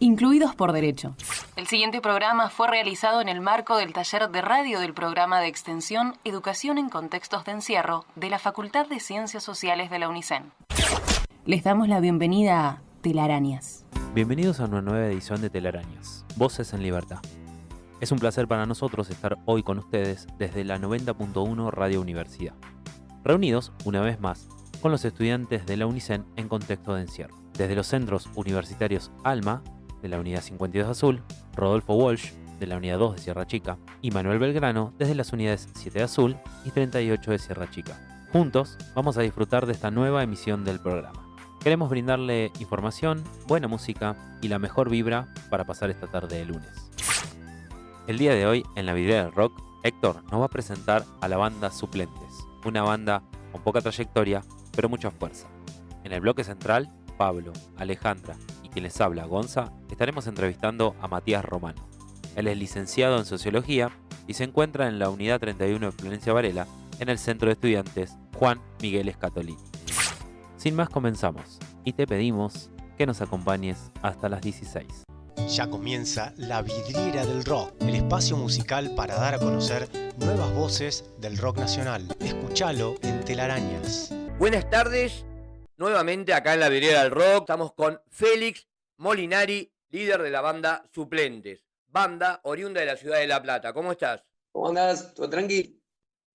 incluidos por derecho. El siguiente programa fue realizado en el marco del taller de radio del programa de extensión Educación en Contextos de Encierro de la Facultad de Ciencias Sociales de la UNICEN. Les damos la bienvenida a Telarañas. Bienvenidos a una nueva edición de Telarañas, Voces en Libertad. Es un placer para nosotros estar hoy con ustedes desde la 90.1 Radio Universidad. Reunidos, una vez más, con los estudiantes de la UNICEN en contexto de encierro. Desde los centros universitarios ALMA, de la Unidad 52 Azul, Rodolfo Walsh, de la Unidad 2 de Sierra Chica, y Manuel Belgrano, desde las Unidades 7 de Azul y 38 de Sierra Chica. Juntos, vamos a disfrutar de esta nueva emisión del programa. Queremos brindarle información, buena música y la mejor vibra para pasar esta tarde de lunes. El día de hoy, en la vidriera del rock, Héctor nos va a presentar a la banda Suplentes, una banda con poca trayectoria, pero mucha fuerza. En el bloque central, Pablo, Alejandra y quien les habla, Gonza, estaremos entrevistando a Matías Romano. Él es licenciado en Sociología y se encuentra en la Unidad 31 de Florencia Varela, en el Centro de Estudiantes Juan Miguel Escatolini. Sin más, comenzamos y te pedimos que nos acompañes hasta las 16. Ya comienza La Vidriera del Rock, el espacio musical para dar a conocer nuevas voces del rock nacional. Escúchalo en Telarañas. Buenas tardes, nuevamente acá en La Vidriera del Rock. Estamos con Félix Molinari, líder de la banda Suplentes, banda oriunda de la ciudad de La Plata. ¿Cómo estás? ¿Cómo andás? ¿Todo tranqui?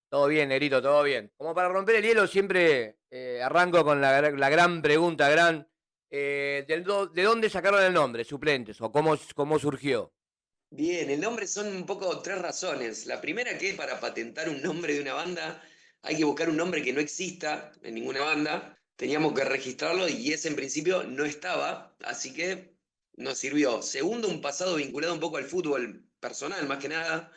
Todo bien, negrito, todo bien. Como para romper el hielo siempre arranco con la gran pregunta, ¿de dónde sacaron el nombre, Suplentes? ¿O cómo surgió? Bien, el nombre son un poco tres razones. La primera, que para patentar un nombre de una banda hay que buscar un nombre que no exista en ninguna banda. Teníamos que registrarlo y ese en principio no estaba, así que nos sirvió. Segundo, un pasado vinculado un poco al fútbol personal, más que nada.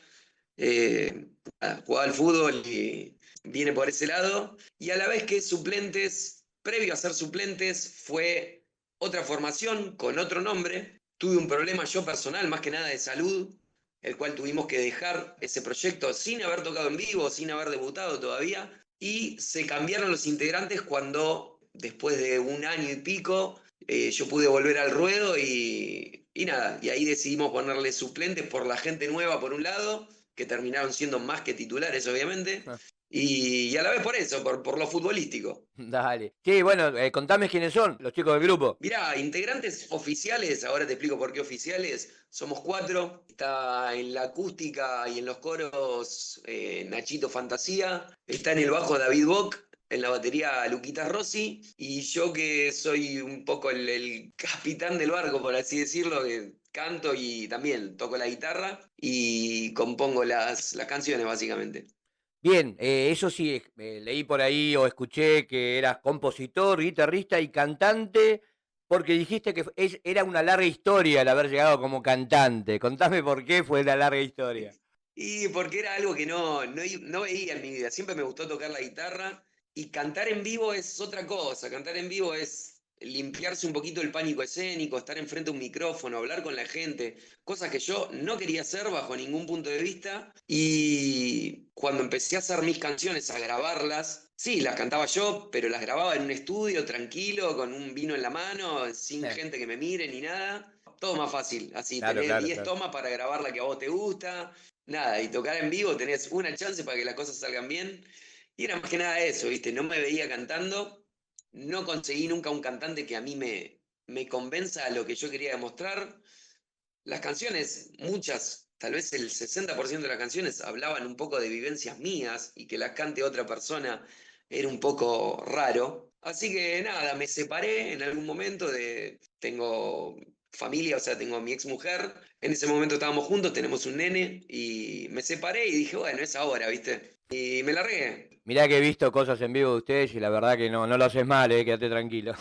Jugaba al fútbol y viene por ese lado. Y a la vez que Suplentes, previo a ser Suplentes, fue otra formación con otro nombre. Tuve un problema yo personal, más que nada de salud, el cual tuvimos que dejar ese proyecto sin haber tocado en vivo, sin haber debutado todavía. Y se cambiaron los integrantes cuando, después de un año y pico, yo pude volver al ruedo y nada. Y ahí decidimos ponerle Suplentes por la gente nueva, por un lado, que terminaron siendo más que titulares, obviamente. Y a la vez por eso, por lo futbolístico. Dale. Sí, bueno, contame quiénes son los chicos del grupo. Mirá, integrantes oficiales, ahora te explico por qué oficiales, somos 4. Está en la acústica y en los coros Nachito Fantasía. Está en el bajo David Bock. En la batería Luquitas Rossi. Y yo, que soy un poco el capitán del barco, por así decirlo, que canto y también toco la guitarra y compongo las canciones, básicamente. Bien, eso sí, leí por ahí o escuché que eras compositor, guitarrista y cantante, porque dijiste que era una larga historia el haber llegado como cantante. Contame por qué fue la larga historia. Y porque era algo que no veía en mi vida. Siempre me gustó tocar la guitarra y cantar en vivo es otra cosa. Cantar en vivo es limpiarse un poquito el pánico escénico, estar enfrente a un micrófono, hablar con la gente, cosas que yo no quería hacer bajo ningún punto de vista. Y cuando empecé a hacer mis canciones, a grabarlas, sí, las cantaba yo, pero las grababa en un estudio tranquilo, con un vino en la mano, sin gente que me mire ni nada. Todo más fácil, así, Claro, tenés 10 claro. tomas para grabar la que a vos te gusta. Nada, y tocar en vivo tenés una chance para que las cosas salgan bien. Y era más que nada eso, ¿viste? No me veía cantando, no conseguí nunca un cantante que a mí me convenza a lo que yo quería demostrar. Las canciones, muchas, tal vez el 60% de las canciones hablaban un poco de vivencias mías y que las cante otra persona era un poco raro. Así que nada, me separé en algún momento tengo familia, o sea, tengo a mi ex mujer. En ese momento estábamos juntos, tenemos un nene y me separé y dije, bueno, es ahora, ¿viste? Y me largué. Mirá que he visto cosas en vivo de ustedes y la verdad que no lo haces mal, quédate tranquilo.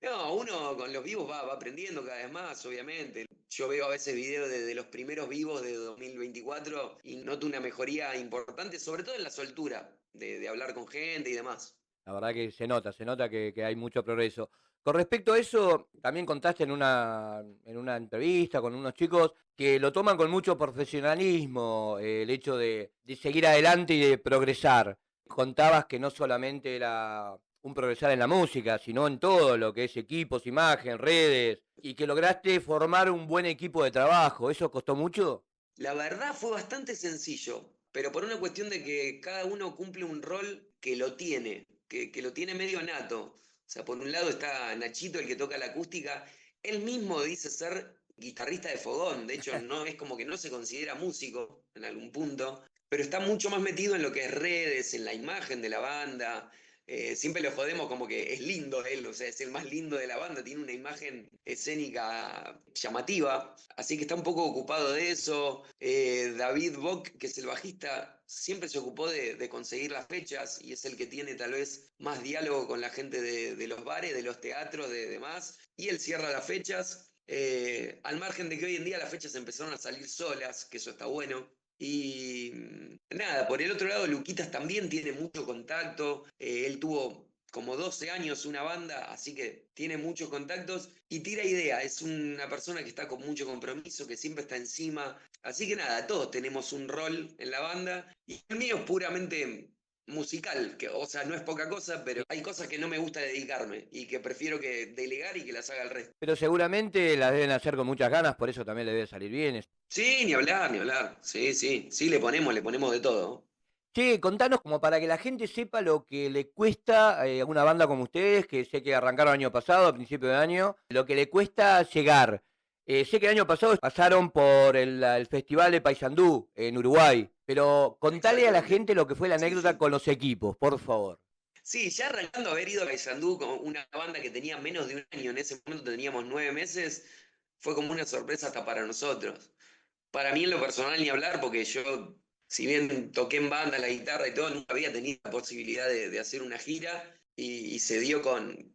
No, uno con los vivos va aprendiendo cada vez más, obviamente. Yo veo a veces videos de los primeros vivos de 2024 y noto una mejoría importante, sobre todo en la soltura, de hablar con gente y demás. La verdad que se nota que hay mucho progreso. Con respecto a eso, también contaste en una entrevista con unos chicos que lo toman con mucho profesionalismo, el hecho de seguir adelante y de progresar. Contabas que no solamente era un progresar en la música, sino en todo lo que es equipos, imagen, redes, y que lograste formar un buen equipo de trabajo. ¿Eso costó mucho? La verdad fue bastante sencillo, pero por una cuestión de que cada uno cumple un rol que lo tiene, que lo tiene medio nato. O sea, por un lado está Nachito, el que toca la acústica. Él mismo dice ser guitarrista de fogón. De hecho, no es como que no se considera músico en algún punto, pero está mucho más metido en lo que es redes, en la imagen de la banda. Siempre lo jodemos como que es lindo él, o sea, es el más lindo de la banda, tiene una imagen escénica llamativa, así que está un poco ocupado de eso. David Bock, que es el bajista, siempre se ocupó de conseguir las fechas y es el que tiene tal vez más diálogo con la gente de los bares, de los teatros, de demás, y él cierra las fechas. Al margen de que hoy en día las fechas empezaron a salir solas, que eso está bueno. Y nada, por el otro lado, Luquitas también tiene mucho contacto. Él tuvo como 12 años una banda, así que tiene muchos contactos y tira idea. Es una persona que está con mucho compromiso, que siempre está encima. Así que nada, todos tenemos un rol en la banda y el mío es puramente musical, que, o sea, no es poca cosa, pero hay cosas que no me gusta dedicarme y que prefiero que delegar y que las haga el resto. Pero seguramente las deben hacer con muchas ganas, por eso también le debe salir bien. Sí, ni hablar, ni hablar. Sí, sí, sí, le ponemos de todo. Che, contanos como para que la gente sepa lo que le cuesta a una banda como ustedes, que sé que arrancaron el año pasado, a principio de año, lo que le cuesta llegar. Sé que el año pasado pasaron por el Festival de Paysandú en Uruguay, pero contale a la Exactamente. gente lo que fue la Sí, anécdota sí. con los equipos, por favor. Sí, ya arrancando haber ido a Paysandú con una banda que tenía menos de un año, en ese momento teníamos 9 meses, fue como una sorpresa hasta para nosotros. Para mí en lo personal ni hablar, porque yo, si bien toqué en banda la guitarra y todo, nunca había tenido la posibilidad de hacer una gira y se dio con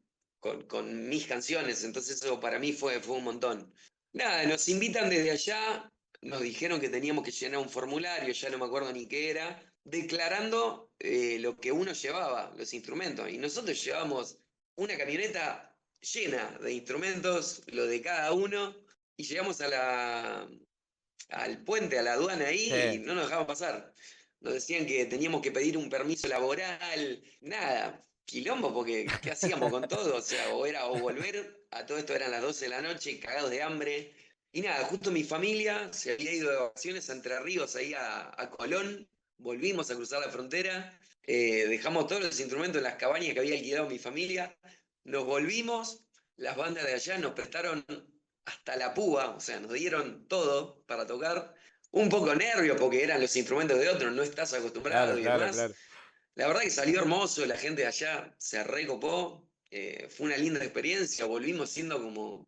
mis canciones, entonces eso para mí fue un montón. Nada, nos invitan desde allá, nos dijeron que teníamos que llenar un formulario, ya no me acuerdo ni qué era, declarando lo que uno llevaba, los instrumentos. Y nosotros llevamos una camioneta llena de instrumentos, lo de cada uno, y llegamos al puente, a la aduana ahí, y Sí, no nos dejaban pasar. Nos decían que teníamos que pedir un permiso laboral, nada, quilombo, porque ¿qué hacíamos con todo? O sea, o volver, a todo esto eran las 12 de la noche, cagados de hambre. Y nada, justo mi familia se había ido de vacaciones a Entre Ríos, ahí a Colón, volvimos a cruzar la frontera, dejamos todos los instrumentos en las cabañas que había alquilado mi familia, nos volvimos, las bandas de allá nos prestaron hasta la púa, o sea, nos dieron todo para tocar. Un poco nervio porque eran los instrumentos de otros, no estás acostumbrado claro, y claro, demás. claro. La verdad que salió hermoso, la gente de allá se recopó, fue una linda experiencia, volvimos siendo como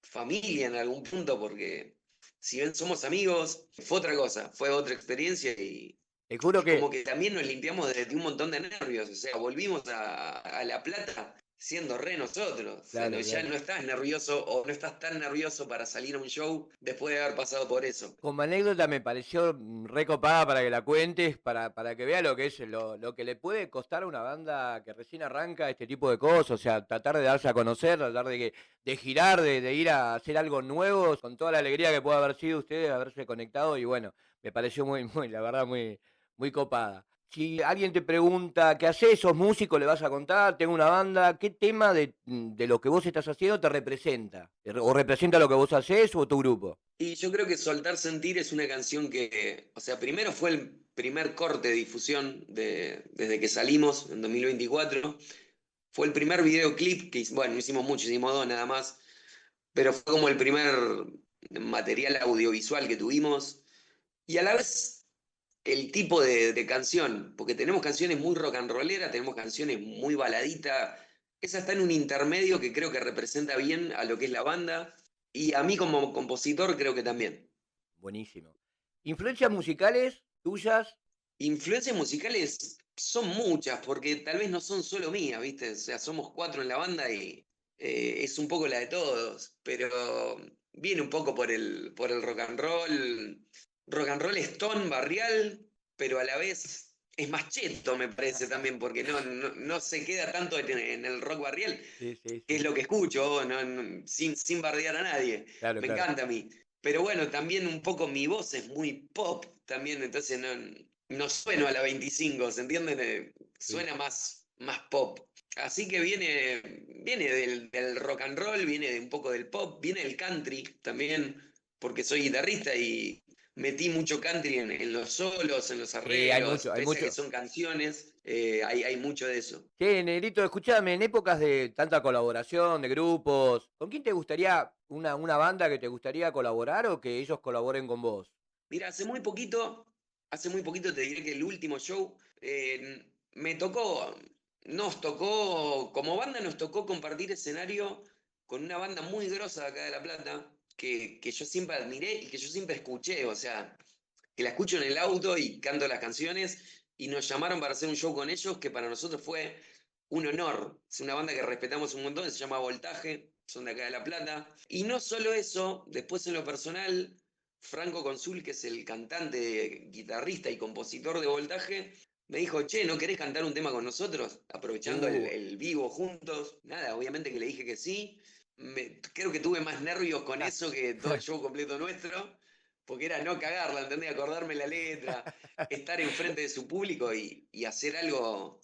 familia en algún punto porque si bien somos amigos, fue otra cosa, fue otra experiencia Te juro y que como que también nos limpiamos de un montón de nervios, o sea, volvimos a La Plata siendo re nosotros, o sea, claro, ya claro. no estás nervioso o no estás tan nervioso para salir a un show después de haber pasado por eso. Como anécdota me pareció recopada para que la cuentes, para que vea lo que es lo que le puede costar a una banda que recién arranca este tipo de cosas, o sea, tratar de darse a conocer, tratar de girar, de ir a hacer algo nuevo, con toda la alegría que puede haber sido ustedes, haberse conectado, y bueno, me pareció muy, la verdad, muy copada. Si alguien te pregunta, ¿qué haces? ¿Sos músico? ¿Le vas a contar? ¿Tengo una banda? ¿Qué tema de lo que vos estás haciendo te representa? ¿O representa lo que vos hacés o tu grupo? Y yo creo que Soltar Sentir es una canción que, o sea, primero fue el primer corte de difusión desde que salimos en 2024. Fue el primer videoclip que, bueno, no hicimos mucho, hicimos dos nada más, pero fue como el primer material audiovisual que tuvimos. Y a la vez el tipo de canción, porque tenemos canciones muy rock and rollera, tenemos canciones muy baladita. Esa está en un intermedio que creo que representa bien a lo que es la banda. Y a mí como compositor creo que también. Buenísimo. ¿Influencias musicales tuyas? Influencias musicales son muchas, porque tal vez no son solo mías, ¿viste? O sea, somos cuatro en la banda y es un poco la de todos, pero viene un poco por el rock and roll stone barrial, pero a la vez es más cheto, me parece también, porque no se queda tanto en el rock barrial, Sí, sí, que es sí. lo que escucho, sin bardear a nadie. Claro, Me claro. encanta a mí. Pero bueno, también un poco mi voz es muy pop también, entonces no sueno a la 25, ¿se entienden? Sí. Suena más pop. Así que viene del rock and roll, viene de un poco del pop, viene del country también, porque soy guitarrista y metí mucho country en los solos, en los Sí, hay arreglos, mucho, hay pese a que mucho. son canciones, hay mucho de eso. Che, Negrito, escuchame, en épocas de tanta colaboración, de grupos, ¿con quién te gustaría, una banda que te gustaría colaborar o que ellos colaboren con vos? Mira, hace muy poquito te diré que el último show me tocó, nos tocó, como banda nos tocó compartir escenario con una banda muy grosa de acá de La Plata, que yo siempre admiré y que yo siempre escuché, o sea, que la escucho en el auto y canto las canciones y nos llamaron para hacer un show con ellos que para nosotros fue un honor. Es una banda que respetamos un montón, se llama Voltaje, son de acá de La Plata. Y no solo eso, después en lo personal, Franco Consul, que es el cantante, guitarrista y compositor de Voltaje, me dijo, che, ¿no querés cantar un tema con nosotros? Aprovechando Uh, el vivo juntos. Nada, obviamente que le dije que sí. Creo que tuve más nervios con eso que todo el show completo nuestro, porque era no cagarla, ¿entendés? Acordarme la letra, estar enfrente de su público y hacer algo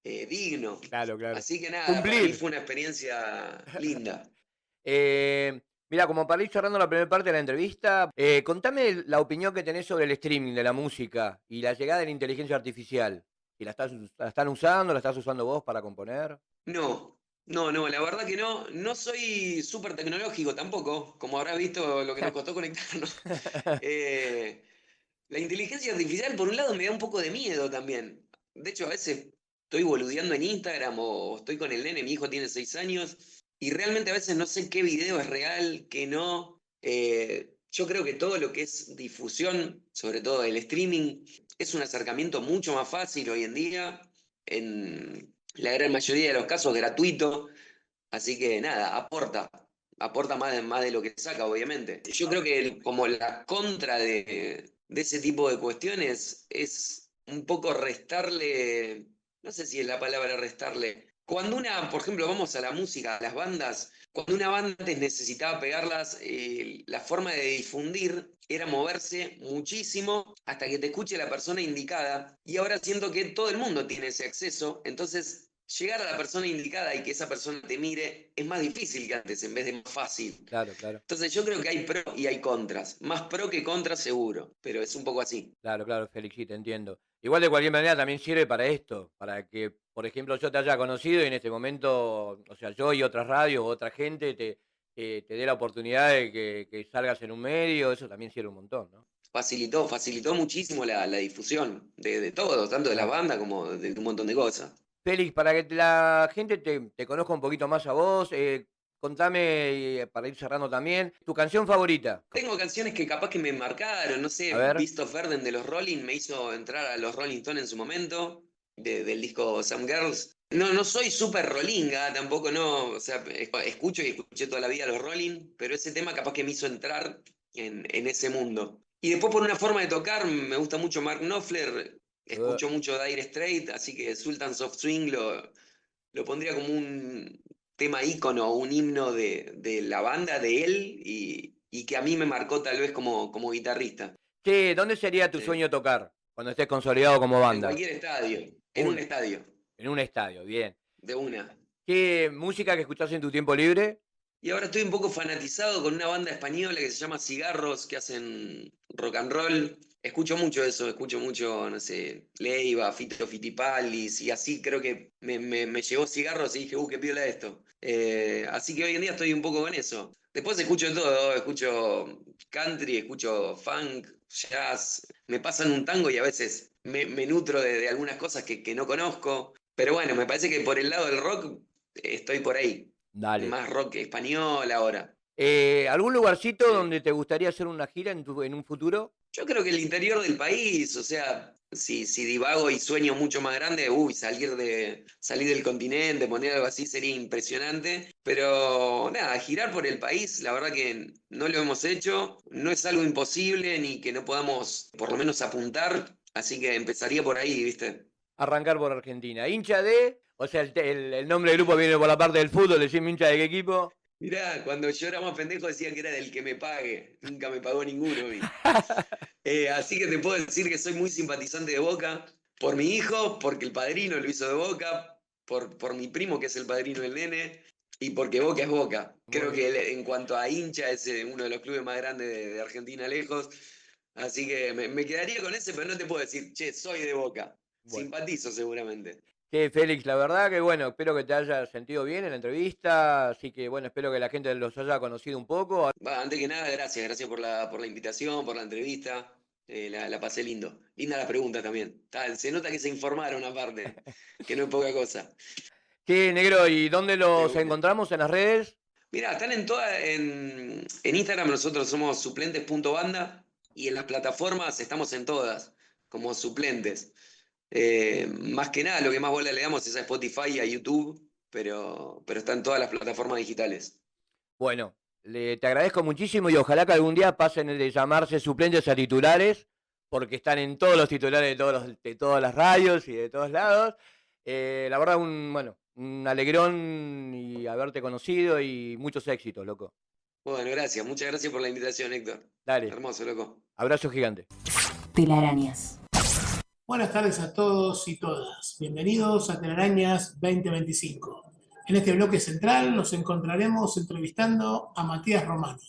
digno. claro, claro. Así que nada, para mí Cumplir. fue una experiencia linda. Mira, como para ir cerrando la primera parte de la entrevista, contame la opinión que tenés sobre el streaming de la música y la llegada de la inteligencia artificial. Si la están usando, la estás usando vos para componer. No, no, la verdad que no. No soy súper tecnológico tampoco, como habrás visto lo que nos costó conectarnos. Eh, la inteligencia artificial, por un lado, me da un poco de miedo también. De hecho, a veces estoy boludeando en Instagram o estoy con el nene, mi hijo tiene 6 años, y realmente a veces no sé qué video es real, qué no. Yo creo que todo lo que es difusión, sobre todo el streaming, es un acercamiento mucho más fácil hoy en día, en la gran mayoría de los casos gratuito, así que nada, aporta más de lo que saca, obviamente. Yo creo que como la contra de ese tipo de cuestiones es un poco restarle, no sé si es la palabra restarle. Cuando por ejemplo, vamos a la música, a las bandas, cuando una banda antes necesitaba pegarlas, la forma de difundir era moverse muchísimo hasta que te escuche la persona indicada. Y ahora siento que todo el mundo tiene ese acceso, entonces llegar a la persona indicada y que esa persona te mire es más difícil que antes en vez de más fácil. Claro, claro. Entonces yo creo que hay pro y hay contras. Más pro que contras seguro, pero es un poco así. Claro, claro, Félix, sí, te entiendo. Igual de cualquier manera también sirve para esto, para que, por ejemplo, yo te haya conocido y en este momento, o sea, yo y otras radios, otra gente te dé la oportunidad de que salgas en un medio, eso también sirve un montón, ¿no? Facilitó muchísimo la difusión de todo, tanto de la Claro. banda como de un montón de cosas. Félix, para que la gente te conozca un poquito más a vos, contame, para ir cerrando también, tu canción favorita. Tengo canciones que capaz que me marcaron, no A sé, ver. Beast of Burden de los Rolling me hizo entrar a los Rolling Stones en su momento, del disco Some Girls. No soy súper rollinga, tampoco no, o sea, escucho y escuché toda la vida a los Rolling, pero ese tema capaz que me hizo entrar en ese mundo. Y después por una forma de tocar, me gusta mucho Mark Knopfler, Uh, escucho mucho Dire Straits, así que Sultans of Swing lo pondría como un tema ícono, un himno de la banda, de él, y que a mí me marcó tal vez como guitarrista. Che, ¿dónde sería tu Sí. sueño tocar cuando estés consolidado como En banda? cualquier estadio, en un estadio, En un estadio, bien. de una. ¿Qué música que escuchás en tu tiempo libre? Y ahora estoy un poco fanatizado con una banda española que se llama Cigarros, que hacen rock and roll. Escucho mucho eso, escucho mucho, no sé, Leiva, Fito Fitipaldis, y así creo que me llegó Cigarros y dije, qué piola esto. Así que hoy en día estoy un poco con eso. Después escucho de todo, escucho country, escucho funk, jazz, me pasan un tango y a veces me nutro de algunas cosas que no conozco. Pero bueno, me parece que por el lado del rock estoy por ahí. Dale. Más rock español ahora. ¿Algún lugarcito Sí. donde te gustaría hacer una gira en un futuro? Yo creo que el interior del país, o sea, si divago y sueño mucho más grande, salir del continente, poner algo así sería impresionante. Pero nada, girar por el país, la verdad que no lo hemos hecho, no es algo imposible ni que no podamos por lo menos apuntar, así que empezaría por ahí, ¿viste? Arrancar por Argentina. Hincha de, o sea, el nombre del grupo viene por la parte del fútbol, decime hincha de qué equipo. Mirá, cuando yo era más pendejo decían que era del que me pague, nunca me pagó ninguno a mí. Así que te puedo decir que soy muy simpatizante de Boca, por mi hijo, porque el padrino lo hizo de Boca, por mi primo, que es el padrino del nene, y porque Boca es Boca. Creo que en cuanto a hincha es uno de los clubes más grandes de Argentina lejos. Así que me quedaría con ese, pero no te puedo decir, che, soy de Boca. Bueno. Simpatizo seguramente. Sí, Félix, la verdad que bueno, espero que te hayas sentido bien en la entrevista, así que bueno, espero que la gente los haya conocido un poco. Antes que nada, gracias por la invitación, por la entrevista. La pasé lindo. Linda la pregunta también. Se nota que se informaron aparte, que no es poca cosa. Sí, negro, ¿y dónde los encontramos en las redes? Mirá, están en Instagram, nosotros somos suplentes.banda y en las plataformas estamos en todas, como suplentes. Más que nada, lo que más bola le damos es a Spotify y a YouTube, pero está en todas las plataformas digitales. Bueno, te agradezco muchísimo y ojalá que algún día pasen de llamarse suplentes a titulares, porque están en todos los titulares de todas las radios y de todos lados. La verdad, un alegrón y haberte conocido y muchos éxitos, loco. Bueno, gracias. Muchas gracias por la invitación, Héctor. Dale. Hermoso, loco. Abrazo gigante. Telarañas. Buenas tardes a todos y todas. Bienvenidos a Telarañas 2025. En este bloque central nos encontraremos entrevistando a Matías Romano.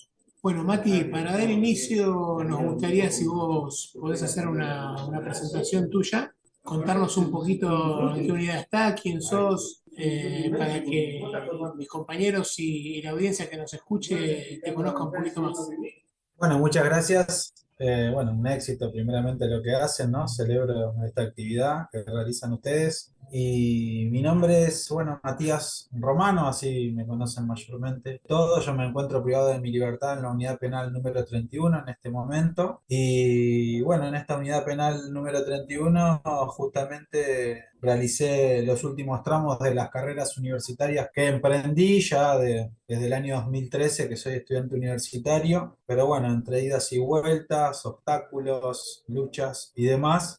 Bueno, Mati, para dar inicio nos gustaría si vos podés hacer una presentación tuya, contarnos un poquito en qué unidad está, quién sos, para que mis compañeros y la audiencia que nos escuche te conozca un poquito más. Bueno, muchas gracias. Bueno, un éxito primeramente lo que hacen, ¿no? Celebro esta actividad que realizan ustedes. Y mi nombre es, bueno, Matías Romano, así me conocen mayormente. Yo me encuentro privado de mi libertad en la unidad penal número 31 en este momento. Y bueno, en esta unidad penal número 31 justamente realicé los últimos tramos de las carreras universitarias que emprendí ya desde el año 2013, que soy estudiante universitario. Pero bueno, entre idas y vueltas, obstáculos, luchas y demás,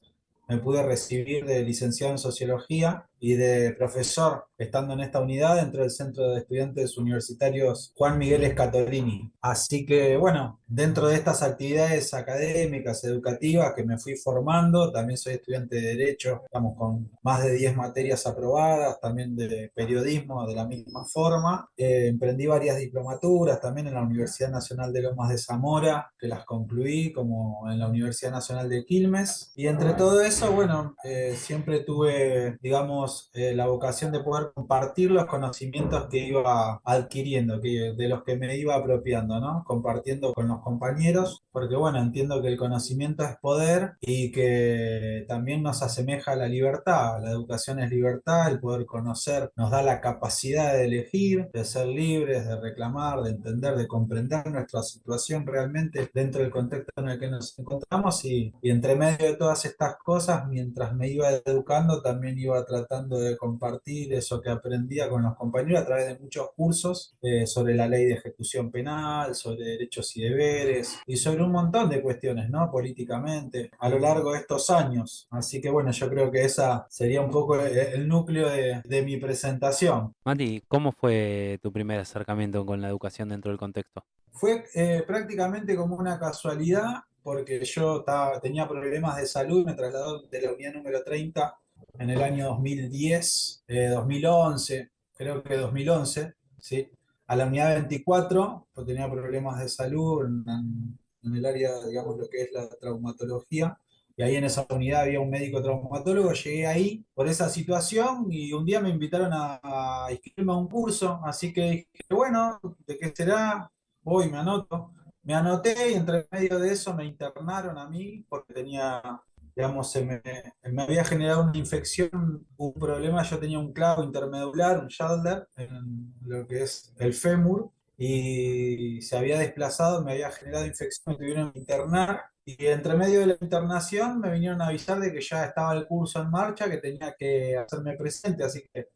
me pude recibir de licenciado en Sociología y de profesor, estando en esta unidad dentro del Centro de Estudiantes Universitarios Juan Miguel Escatolini. Así que, bueno, dentro de estas actividades académicas, educativas que me fui formando, también soy estudiante de Derecho, estamos con más de 10 materias aprobadas, también de periodismo de la misma forma. Emprendí varias diplomaturas también en la Universidad Nacional de Lomas de Zamora, que las concluí, como en la Universidad Nacional de Quilmes. Y entre todo eso, bueno, siempre tuve, digamos, la vocación de poder compartir los conocimientos que iba adquiriendo, de los que me iba apropiando, ¿no? Compartiendo con los compañeros, porque bueno, entiendo que el conocimiento es poder y que también nos asemeja a la libertad. La educación es libertad, el poder conocer nos da la capacidad de elegir, de ser libres, de reclamar, de entender, de comprender nuestra situación realmente dentro del contexto en el que nos encontramos y entre medio de todas estas cosas, mientras me iba educando, también iba tratando de compartir eso que aprendía con los compañeros a través de muchos cursos sobre la ley de ejecución penal, sobre derechos y deberes y sobre un montón de cuestiones, ¿no? Políticamente, a lo largo de estos años. Así que bueno, yo creo que esa sería un poco el núcleo de mi presentación. Mati, ¿cómo fue tu primer acercamiento con la educación dentro del contexto? Fue prácticamente como una casualidad, porque yo tenía problemas de salud, me trasladó de la unidad número 30 en el año 2010, 2011, creo que 2011, ¿sí? A la unidad 24, pues tenía problemas de salud en el área, digamos, lo que es la traumatología, y ahí en esa unidad había un médico traumatólogo. Llegué ahí por esa situación y un día me invitaron a inscribirme a un curso, así que dije, bueno, ¿de qué será? Voy, me anoto. Me anoté y entre medio de eso me internaron a mí porque tenía, digamos, me había generado una infección, un problema. Yo tenía un clavo intermedular, un shoulder, en lo que es el fémur, y se había desplazado, me había generado infección, me tuvieron que internar. Y entre medio de la internación me vinieron a avisar de que ya estaba el curso en marcha, que tenía que hacerme presente, así que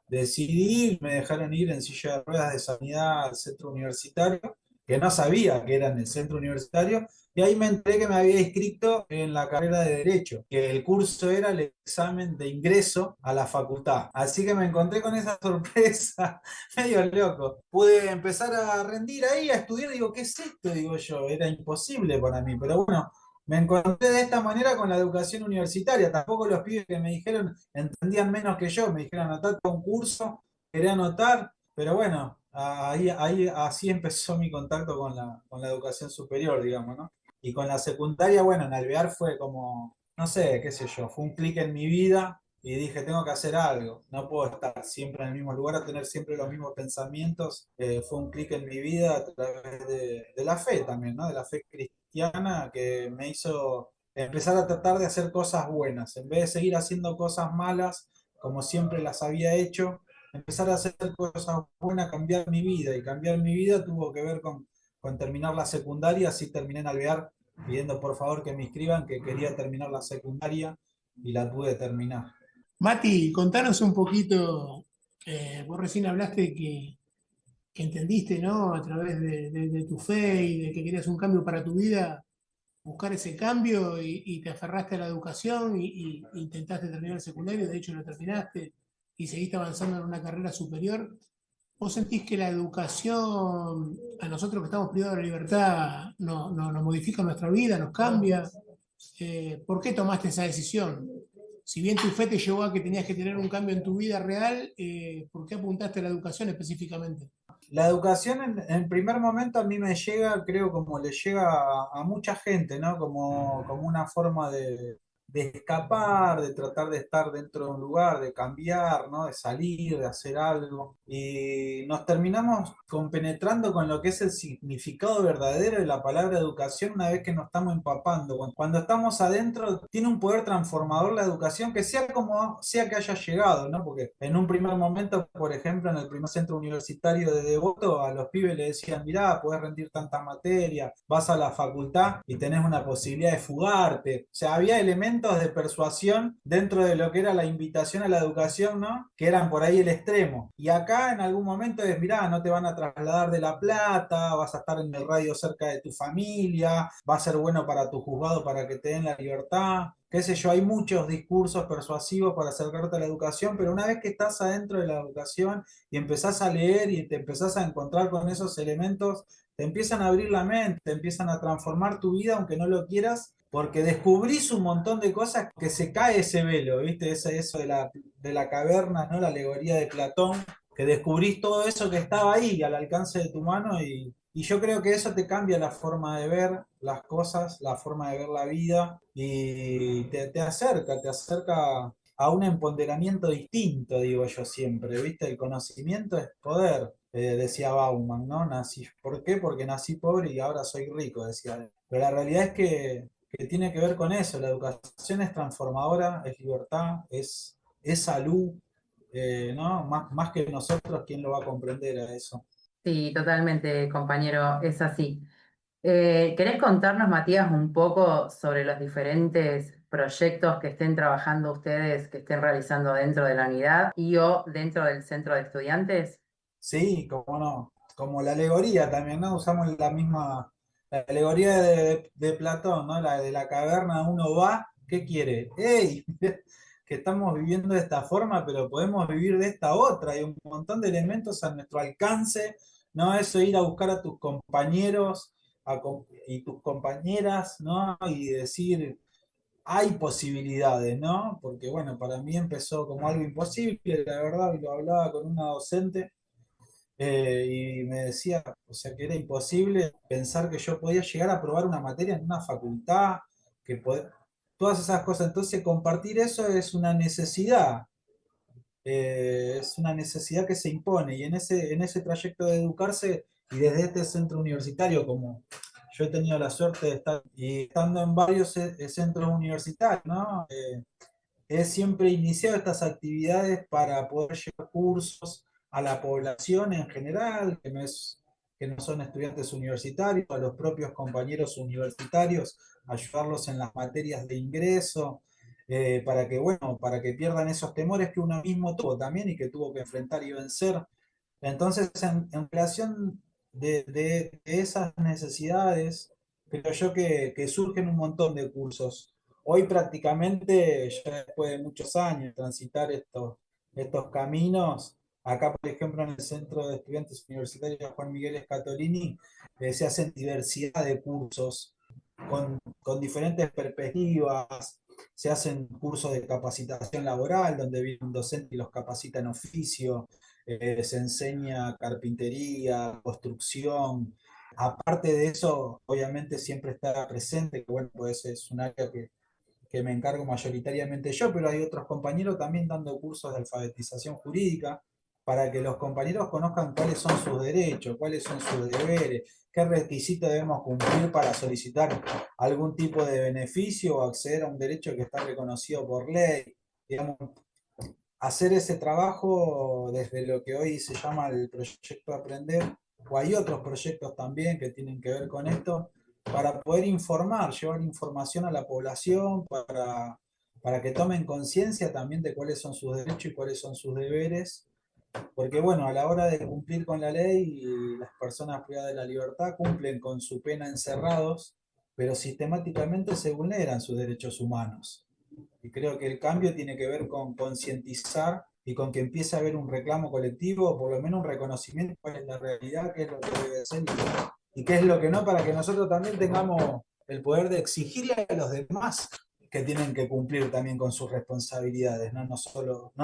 decidí ir, me dejaron ir en silla de ruedas de sanidad al centro universitario, que no sabía que era en el centro universitario, y ahí me enteré que me había inscrito en la carrera de Derecho, que el curso era el examen de ingreso a la facultad. Así que me encontré con esa sorpresa, medio loco. Pude empezar a rendir ahí, a estudiar, digo, ¿qué es esto? Digo yo, era imposible para mí, pero bueno, me encontré de esta manera con la educación universitaria. Tampoco los pibes que me dijeron entendían menos que yo. Me dijeron, anotate un curso, quería anotar, pero bueno, ahí así empezó mi contacto con la educación superior, digamos, ¿no? Y con la secundaria, bueno, en Alvear fue como, no sé, qué sé yo, fue un clic en mi vida y dije, tengo que hacer algo. No puedo estar siempre en el mismo lugar, a tener siempre los mismos pensamientos. Fue un clic en mi vida a través de la fe también, ¿no? De la fe cristiana que me hizo empezar a tratar de hacer cosas buenas. En vez de seguir haciendo cosas malas, como siempre las había hecho, empezar a hacer cosas buenas, cambiar mi vida. Y cambiar mi vida tuvo que ver con terminar la secundaria, así terminé en Alvear pidiendo por favor que me inscriban, que quería terminar la secundaria y la pude terminar. Mati, contanos un poquito, vos recién hablaste que entendiste, ¿no? A través de tu fe y de que querías un cambio para tu vida, buscar ese cambio y te aferraste a la educación y intentaste terminar el secundario, de hecho lo terminaste y seguiste avanzando en una carrera superior. ¿Vos sentís que la educación, a nosotros que estamos privados de la libertad, nos modifica nuestra vida, nos cambia? ¿Por qué tomaste esa decisión? Si bien tu fe te llevó a que tenías que tener un cambio en tu vida real, ¿por qué apuntaste a la educación específicamente? La educación en primer momento a mí me llega, creo, como le llega a mucha gente, ¿no? Como una forma de escapar, de tratar de estar dentro de un lugar, de cambiar, ¿no? De salir, de hacer algo. Y nos terminamos compenetrando con lo que es el significado verdadero de la palabra educación una vez que nos estamos empapando. Cuando estamos adentro, tiene un poder transformador la educación, que sea como sea que haya llegado, ¿no? Porque en un primer momento, por ejemplo, en el primer centro universitario de Devoto, a los pibes le decían, mirá, podés rendir tantas materias, vas a la facultad y tenés una posibilidad de fugarte. O sea, había elementos de persuasión dentro de lo que era la invitación a la educación, ¿no? Que eran por ahí el extremo. Y acá en algún momento es, mirá, no te van a trasladar de La Plata, vas a estar en el radio cerca de tu familia, va a ser bueno para tu juzgado para que te den la libertad. Qué sé yo, hay muchos discursos persuasivos para acercarte a la educación, pero una vez que estás adentro de la educación y empezás a leer y te empezás a encontrar con esos elementos, te empiezan a abrir la mente, te empiezan a transformar tu vida, aunque no lo quieras, porque descubrís un montón de cosas que se cae ese velo, ¿viste? Eso de la caverna, ¿no? La alegoría de Platón, que descubrís todo eso que estaba ahí al alcance de tu mano y yo creo que eso te cambia la forma de ver las cosas, la forma de ver la vida y te acerca a un empoderamiento distinto, digo yo siempre, ¿viste? El conocimiento es poder, decía Bauman, ¿no? ¿Por qué? Porque nací pobre y ahora soy rico, decía él. Pero la realidad es que tiene que ver con eso, la educación es transformadora, es libertad, es salud, ¿no? Más que nosotros, ¿quién lo va a comprender a eso? Sí, totalmente, compañero, es así. ¿Querés contarnos, Matías, un poco sobre los diferentes proyectos que estén trabajando ustedes, que estén realizando dentro de la unidad y o dentro del centro de estudiantes? Sí, como no, como la alegoría también, ¿no? Usamos la alegoría de Platón, ¿no? La de la caverna, uno va, ¿qué quiere? ¡Ey! Que estamos viviendo de esta forma, pero podemos vivir de esta otra. Hay un montón de elementos a nuestro alcance, ¿no? Eso ir a buscar a tus compañeros y tus compañeras, ¿no? Y decir, hay posibilidades, ¿no? Porque, bueno, para mí empezó como algo imposible, la verdad, y lo hablaba con una docente y me decía, o sea, que era imposible pensar que yo podía llegar a probar una materia en una facultad, todas esas cosas. Entonces, compartir eso es una necesidad que se impone. Y en ese trayecto de educarse y desde este centro universitario, como yo he tenido la suerte de estar y estando en varios centros universitarios, ¿no? He siempre iniciado estas actividades para poder llevar cursos a la población en general, que no son estudiantes universitarios, a los propios compañeros universitarios, ayudarlos en las materias de ingreso, para que, bueno, para que pierdan esos temores que uno mismo tuvo también y que tuvo que enfrentar y vencer. Entonces, en relación de esas necesidades, creo yo que surgen un montón de cursos. Hoy prácticamente, ya después de muchos años, transitar estos caminos, acá por ejemplo en el Centro de Estudiantes Universitarios Juan Miguel Escatolini, se hacen diversidad de cursos con diferentes perspectivas. Se hacen cursos de capacitación laboral donde viene un docente y los capacita en oficio, se enseña carpintería, construcción. Aparte de eso, obviamente siempre está presente, que bueno, pues es un área que me encargo mayoritariamente yo, pero hay otros compañeros también dando cursos de alfabetización jurídica para que los compañeros conozcan cuáles son sus derechos, cuáles son sus deberes, qué requisitos debemos cumplir para solicitar algún tipo de beneficio o acceder a un derecho que está reconocido por ley. Digamos, hacer ese trabajo desde lo que hoy se llama el proyecto Aprender, o hay otros proyectos también que tienen que ver con esto, para poder informar, llevar información a la población, para que tomen conciencia también de cuáles son sus derechos y cuáles son sus deberes, porque bueno, a la hora de cumplir con la ley, las personas privadas de la libertad cumplen con su pena encerrados, pero sistemáticamente se vulneran sus derechos humanos. Y creo que el cambio tiene que ver con concientizar y con que empiece a haber un reclamo colectivo, o por lo menos un reconocimiento de cuál es la realidad, qué es lo que debe ser y qué es lo que no, para que nosotros también tengamos el poder de exigirle a los demás que tienen que cumplir también con sus responsabilidades, no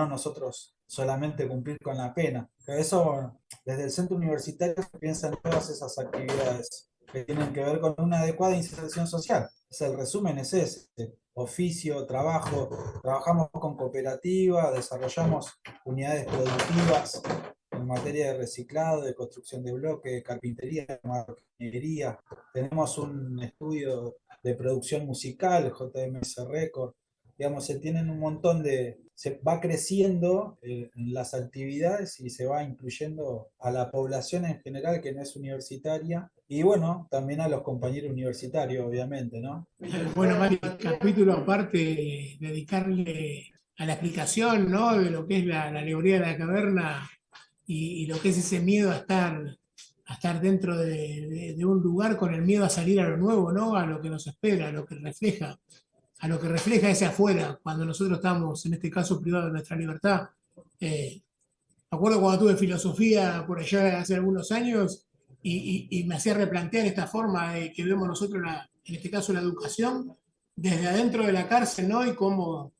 nosotros solamente cumplir con la pena. Pero eso, desde el centro universitario se piensa en todas esas actividades que tienen que ver con una adecuada inserción social. El resumen es ese: oficio, trabajo, trabajamos con cooperativas, desarrollamos unidades productivas en materia de reciclado, de construcción de bloques, de carpintería, de marroquinería. Tenemos un estudio de producción musical, JMS Record. Digamos, se tienen un montón se va creciendo en las actividades y se va incluyendo a la población en general que no es universitaria y bueno, también a los compañeros universitarios, obviamente, ¿no? Bueno, Mati, capítulo aparte, dedicarle a la explicación, ¿no? De lo que es la alegoría de la caverna y lo que es ese miedo a estar dentro de un lugar con el miedo a salir a lo nuevo, ¿no? A lo que nos espera, a lo que refleja ese afuera, cuando nosotros estamos, en este caso, privados de nuestra libertad. Me acuerdo cuando tuve filosofía por allá hace algunos años y me hacía replantear esta forma de que vemos nosotros, en este caso, la educación desde adentro de la cárcel, ¿no? Y cómo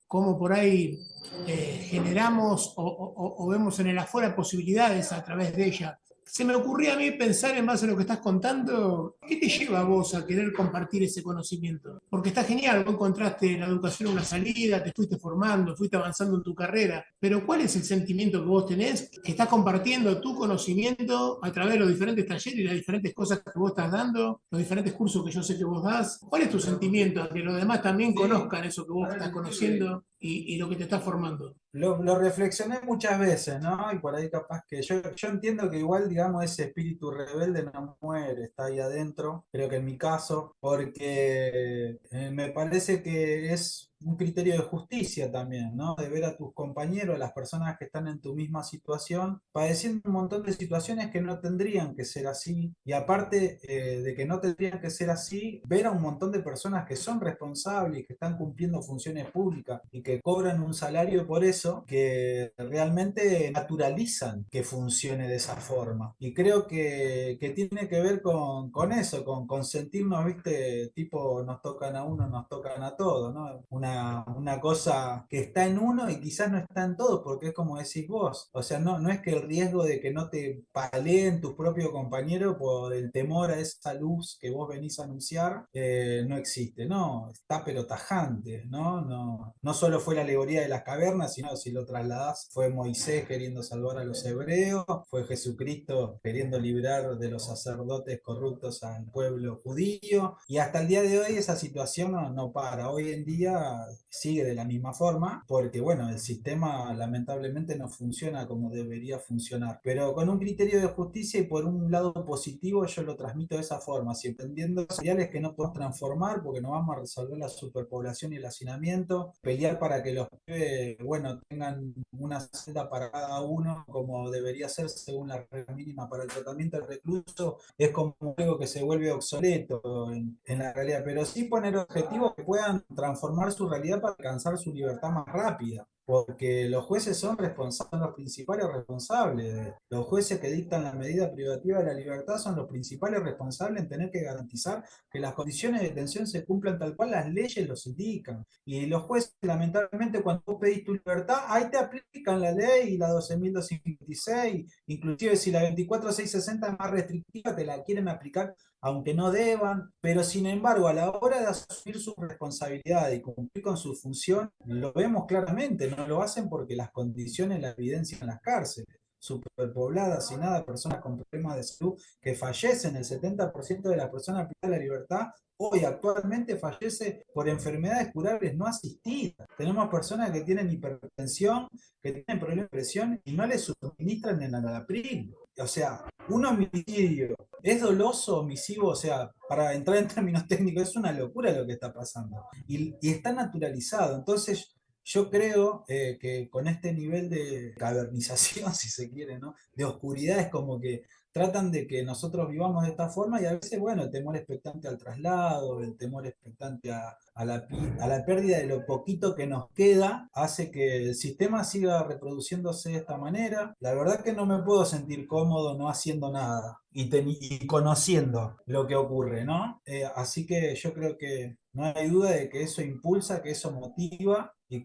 por ahí generamos o vemos en el afuera posibilidades a través de ella. Se me ocurría a mí pensar en base a lo que estás contando, ¿qué te lleva a vos a querer compartir ese conocimiento? Porque está genial, vos encontraste en la educación una salida, te fuiste formando, fuiste avanzando en tu carrera, pero ¿cuál es el sentimiento que vos tenés que estás compartiendo tu conocimiento a través de los diferentes talleres y las diferentes cosas que vos estás dando, los diferentes cursos que yo sé que vos das? ¿Cuál es tu sentimiento? Que los demás también conozcan eso que vos estás conociendo y lo que te está formando. Lo reflexioné muchas veces, ¿no? Y por ahí capaz que yo entiendo que igual, digamos, ese espíritu rebelde no muere, está ahí adentro, creo que en mi caso, porque me parece que es un criterio de justicia también, ¿no? De ver a tus compañeros, a las personas que están en tu misma situación, padeciendo un montón de situaciones que no tendrían que ser así. Y aparte de que no tendrían que ser así, ver a un montón de personas que son responsables, que están cumpliendo funciones públicas y que cobran un salario por eso, que realmente naturalizan que funcione de esa forma. Y creo que tiene que ver con eso, con sentirnos, viste, tipo nos tocan a uno, nos tocan a todos, ¿no? Una cosa que está en uno y quizás no está en todos, porque es como decís vos, o sea, no es que el riesgo de que no te paleen tus propios compañeros por el temor a esa luz que vos venís a anunciar, no existe, no, está pero tajante, ¿no? No solo fue la alegoría de las cavernas, sino si lo trasladás, fue Moisés queriendo salvar a los hebreos, fue Jesucristo queriendo librar de los sacerdotes corruptos al pueblo judío, y hasta el día de hoy esa situación no para. Hoy en día sigue de la misma forma, porque bueno, el sistema lamentablemente no funciona como debería funcionar, pero con un criterio de justicia y por un lado positivo yo lo transmito de esa forma, si entendiendo sociales que no podemos transformar porque no vamos a resolver la superpoblación y el hacinamiento, pelear para que los pibes, bueno, tengan una celda para cada uno como debería ser según la regla mínima para el tratamiento del recluso, es como algo que se vuelve obsoleto en la realidad, pero sí poner objetivos que puedan transformar su realidad para alcanzar su libertad más rápida. porque los jueces son los principales responsables. Los jueces que dictan la medida privativa de la libertad son los principales responsables en tener que garantizar que las condiciones de detención se cumplan tal cual las leyes los indican. Y los jueces, lamentablemente, cuando vos pedís tu libertad, ahí te aplican la ley y la 12.256, inclusive si la 24.660 es más restrictiva, te la quieren aplicar aunque no deban, pero sin embargo, a la hora de asumir su responsabilidad y cumplir con su función, lo vemos claramente, no lo hacen porque las condiciones la evidencian en las cárceles, superpobladas, sin nada, personas con problemas de salud que fallecen, el 70% de las personas privadas de la libertad hoy actualmente fallece por enfermedades curables no asistidas. Tenemos personas que tienen hipertensión, que tienen problemas de presión y no les suministran el enalapril. O sea, un homicidio es doloso, omisivo, o sea, para entrar en términos técnicos, es una locura lo que está pasando. Y está naturalizado. Entonces, yo creo que con este nivel de cavernización, si se quiere, ¿no? De oscuridad, es como que tratan de que nosotros vivamos de esta forma y a veces, bueno, el temor expectante al traslado, el temor expectante a la pérdida de lo poquito que nos queda, hace que el sistema siga reproduciéndose de esta manera. La verdad que no me puedo sentir cómodo no haciendo nada y conociendo lo que ocurre, ¿no? Así que yo creo que no hay duda de que eso impulsa, que eso motiva y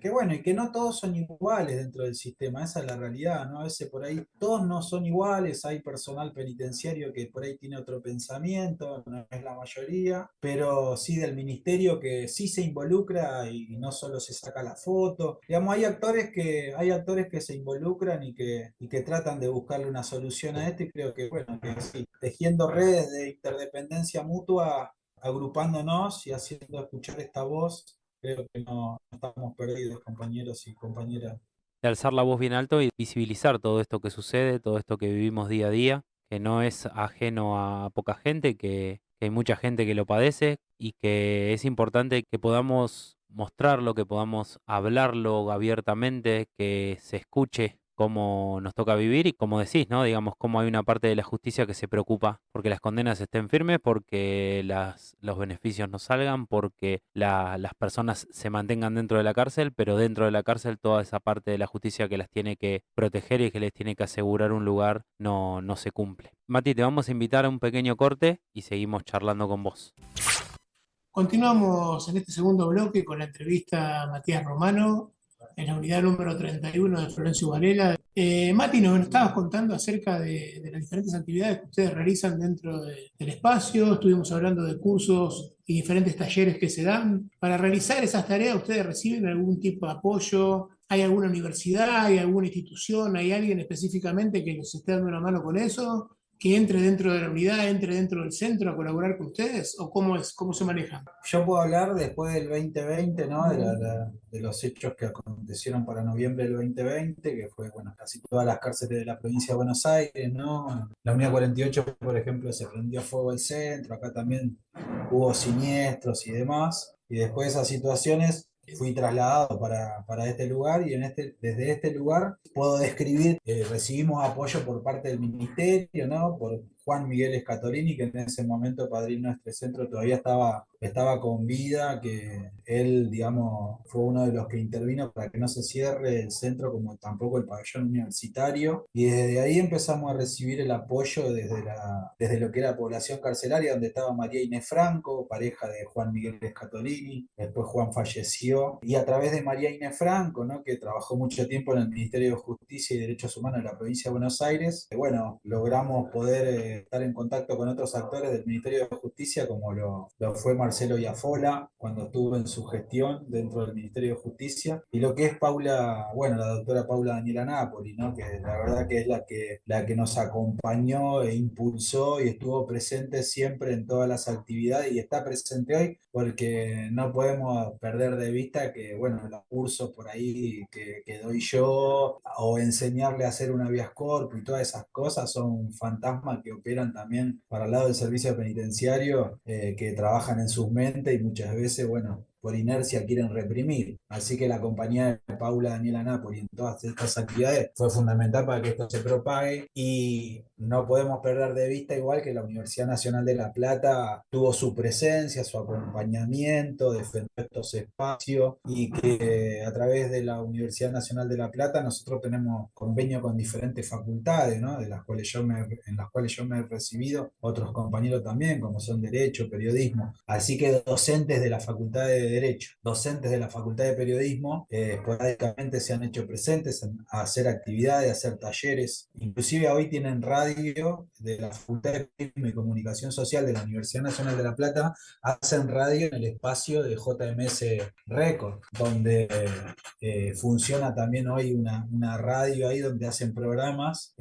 bueno, y que no todos son iguales dentro del sistema, esa es la realidad, ¿no? A veces por ahí todos no son iguales, hay personal penitenciario que por ahí tiene otro pensamiento, no es la mayoría, pero sí del ministerio que sí se involucra y no solo se saca la foto. Digamos, hay actores que se involucran y que tratan de buscarle una solución a esto y creo que, bueno, que sí, tejiendo redes de interdependencia mutua, agrupándonos y haciendo escuchar esta voz, creo que no estamos perdidos, compañeros y compañeras. De alzar la voz bien alto y visibilizar todo esto que sucede, todo esto que vivimos día a día, que no es ajeno a poca gente, que hay mucha gente que lo padece y que es importante que podamos mostrarlo, que podamos hablarlo abiertamente, que se escuche cómo nos toca vivir y como decís, ¿no? Digamos, cómo hay una parte de la justicia que se preocupa porque las condenas estén firmes, porque los beneficios no salgan, porque las personas se mantengan dentro de la cárcel, pero dentro de la cárcel toda esa parte de la justicia que las tiene que proteger y que les tiene que asegurar un lugar no se cumple. Mati, te vamos a invitar a un pequeño corte y seguimos charlando con vos. Continuamos en este segundo bloque con la entrevista a Matías Romano en la unidad número 31 de Florencio Varela. Mati, nos estabas contando acerca de las diferentes actividades que ustedes realizan dentro del espacio. Estuvimos hablando de cursos y diferentes talleres que se dan. Para realizar esas tareas, ¿ustedes reciben algún tipo de apoyo? ¿Hay alguna universidad, hay alguna institución, hay alguien específicamente que les esté dando una mano con eso? ¿Que entre dentro de la unidad, entre dentro del centro a colaborar con ustedes? ¿O cómo se manejan? Yo puedo hablar después del 2020, ¿no? De los hechos que acontecieron para noviembre del 2020, que fue, bueno, casi todas las cárceles de la provincia de Buenos Aires, ¿no? La unidad 48, por ejemplo, se prendió fuego el centro, acá también hubo siniestros y demás. Y después de esas situaciones fui trasladado para este lugar y desde este lugar puedo describir, recibimos apoyo por parte del ministerio, ¿no? Por Juan Miguel Escatorini, que en ese momento padrino de este centro todavía estaba con vida, que él, digamos, fue uno de los que intervino para que no se cierre el centro como tampoco el pabellón universitario. Y desde ahí empezamos a recibir el apoyo desde lo que era población carcelaria, donde estaba María Inés Franco, pareja de Juan Miguel Escatorini. Después Juan falleció. Y a través de María Inés Franco, ¿no? Que trabajó mucho tiempo en el Ministerio de Justicia y Derechos Humanos de la provincia de Buenos Aires, bueno, logramos poder estar en contacto con otros actores del Ministerio de Justicia, como lo fue Marcelo Iafola cuando estuvo en su gestión dentro del Ministerio de Justicia, y lo que es Paula, bueno, la doctora Paula Daniela Napoli, ¿no? Que la verdad que es la que nos acompañó e impulsó y estuvo presente siempre en todas las actividades y está presente hoy, porque no podemos perder de vista que, bueno, los cursos por ahí que doy yo, o enseñarle a hacer un habeas corpus y todas esas cosas, son fantasmas que operan también para el lado del servicio penitenciario, que trabajan en sus mentes y muchas veces, bueno, por inercia quieren reprimir. Así que la compañía de Paula Daniela Napoli en todas estas actividades fue fundamental para que esto se propague, y no podemos perder de vista igual que la Universidad Nacional de La Plata tuvo su presencia, su acompañamiento, defendió estos espacios, y que a través de la Universidad Nacional de La Plata nosotros tenemos convenio con diferentes facultades, ¿no? En las cuales yo me he recibido, otros compañeros también, como son Derecho, Periodismo. Así que docentes de la Facultad de Derecho, docentes de la Facultad de Periodismo, esporádicamente se han hecho presentes a hacer actividades, a hacer talleres. Inclusive hoy tienen radio de la Facultad de Periodismo y Comunicación Social de la Universidad Nacional de La Plata, hacen radio en el espacio de JMS Record, donde funciona también hoy una radio ahí donde hacen programas